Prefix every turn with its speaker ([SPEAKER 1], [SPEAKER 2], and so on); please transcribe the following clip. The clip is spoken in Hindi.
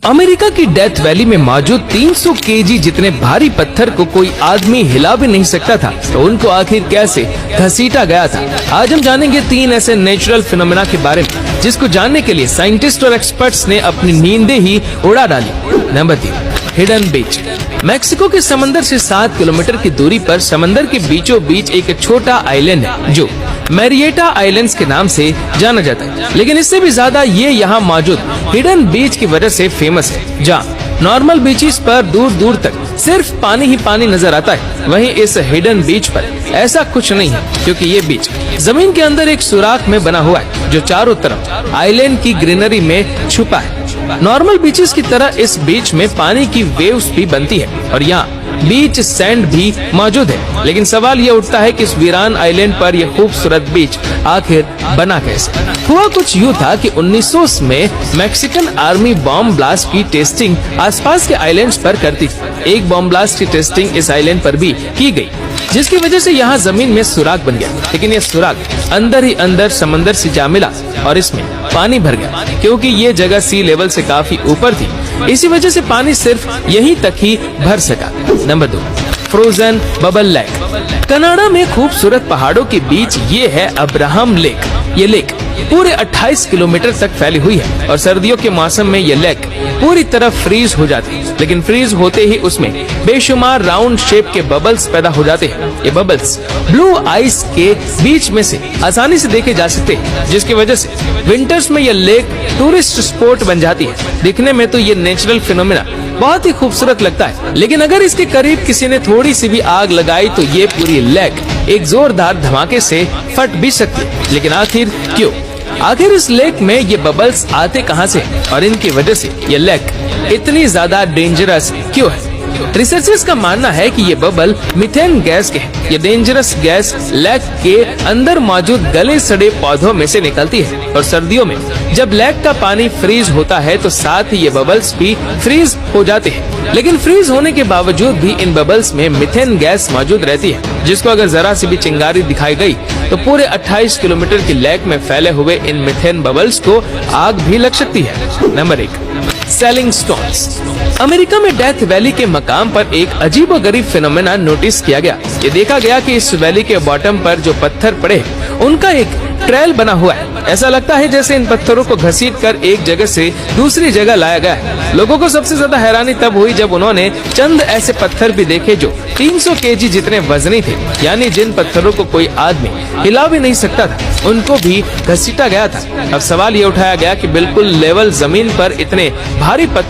[SPEAKER 1] अमेरिका की डेथ वैली में मौजूद 300 केजी जितने भारी पत्थर को कोई आदमी हिला भी नहीं सकता था, तो उनको आखिर कैसे घसीटा गया था। आज हम जानेंगे 3 ऐसे नेचुरल फिनोमेना के बारे में जिसको जानने के लिए साइंटिस्ट और एक्सपर्ट्स ने अपनी नींदें ही उड़ा डाली। नंबर 3, हिडन बीच। मेक्सिको के समंदर से 7 किलोमीटर की दूरी पर समंदर के बीचों बीच एक छोटा आइलैंड है जो मैरिएटा आइलैंड्स के नाम से जाना जाता है, लेकिन इससे भी ज्यादा ये यहाँ मौजूद हिडन बीच की वजह से फेमस है, जहाँ नॉर्मल बीचेस पर दूर दूर तक सिर्फ पानी ही पानी नजर आता है। वहीं इस हिडन बीच पर ऐसा कुछ नहीं है, क्योंकि ये बीच जमीन के अंदर एक सुराख में बना हुआ है जो चारों तरफ आइलैंड की ग्रीनरी में छुपा है। नॉर्मल बीचेस की तरह इस बीच में पानी की वेव्स भी बनती है और यहाँ बीच सैंड भी मौजूद है, लेकिन सवाल ये उठता है कि इस वीरान आइलैंड पर यह खूबसूरत बीच आखिर बना कैसे। हुआ कुछ यूँ था कि 1900 में मैक्सिकन आर्मी बॉम्ब ब्लास्ट की टेस्टिंग आसपास के आइलैंड्स पर करती थी। एक बॉम्ब ब्लास्ट की टेस्टिंग इस आइलैंड पर भी की गई, जिसकी वजह से यहाँ जमीन में सुराख बन गया, लेकिन यह सुराख अंदर ही अंदर समंदर से जा मिला और इसमें पानी भर गया, क्योंकि ये जगह सी लेवल से काफी ऊपर थी। इसी वजह से पानी सिर्फ यहीं तक ही भर सका। Number 2, frozen bubble lake. Canada में खूबसूरत पहाड़ों के बीच ये है अब्राहम लेक। ये लेक पूरे 28 किलोमीटर तक फैली हुई है और सर्दियों के मौसम में ये लेक पूरी तरह फ्रीज हो जाती है, लेकिन फ्रीज होते ही उसमें बेशुमार राउंड शेप के बबल्स पैदा हो जाते हैं। ये बबल्स ब्लू आइस के बीच में से आसानी से देखे जा सकते हैं, जिसकी वजह से विंटर्स में ये लेक टूरिस्ट स्पॉट बन जाती है। दिखने में तो ये नेचुरल फिनोमेना बहुत ही खूबसूरत लगता है, लेकिन अगर इसके करीब किसी ने थोड़ी सी भी आग लगाई तो ये पूरी लेक एक जोरदार धमाके से फट भी सकती है। लेकिन आखिर क्यों? आखिर इस लेक में ये बबल्स आते कहां से और इनकी वजह से ये लेक इतनी ज्यादा डेंजरस क्यों है? रिसर्चर्स का मानना है कि ये बबल मीथेन गैस के हैं। ये डेंजरस गैस लेक के अंदर मौजूद गले सड़े पौधों में से निकलती है और सर्दियों में जब लेक का पानी फ्रीज होता है तो साथ ही ये बबल्स भी फ्रीज हो जाते हैं। लेकिन फ्रीज होने के बावजूद भी इन बबल्स में मीथेन गैस मौजूद रहती है, जिसको अगर जरा सी भी चिंगारी दिखाई गई तो पूरे 28 किलोमीटर की लेक में फैले हुए इन मीथेन बबल्स को आग भी लग सकती है। Number 1, selling stones. अमेरिका में डेथ वैली के मकाम पर एक अजीबोगरीब फिनोमेना नोटिस किया गया। ये देखा गया कि इस वैली के बॉटम पर जो पत्थर पड़े उनका एक ट्रेल बना हुआ है। ऐसा लगता है जैसे इन पत्थरों को घसीट कर एक जगह से दूसरी जगह लाया गया है। लोगों को सबसे ज्यादा हैरानी तब हुई जब उन्होंने चंद ऐसे पत्थर भी देखे जो 300 केजी जितने वजनी थे, यानी जिन पत्थरों को कोई आदमी हिला भी नहीं सकता था, उनको भी घसीटा गया था। अब सवाल ये उठाया गया कि बिल्कुल लेवल जमीन पर इतने भारी